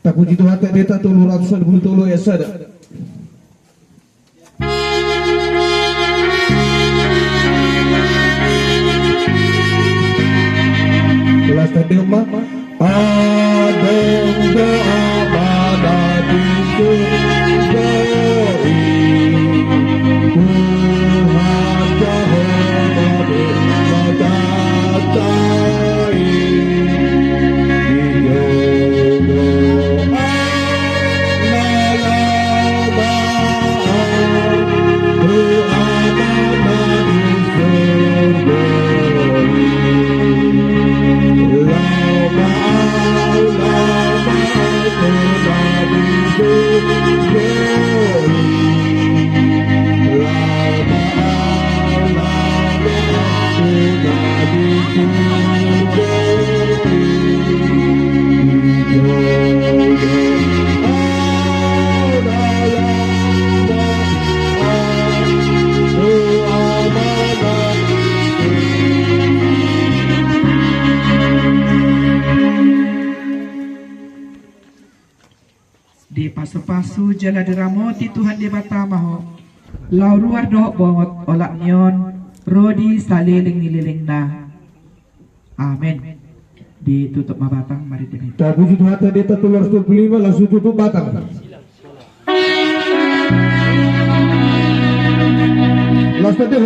Tak puji Tuhan tak dia tak tolong ratusan ribu tolong ya sada. Kelas tadi mak adem doa pada diri Tuhan Jehovah mendatai di pasu-pasu jala diramoti Tuhan di batamaho lau ruar doh bongot olak nyon rodi saliling nililing na amin. Ditutup mabatang mari demi tak puji Tuhan tak dia tak tolong 25 langsung tutup batang. Last tadi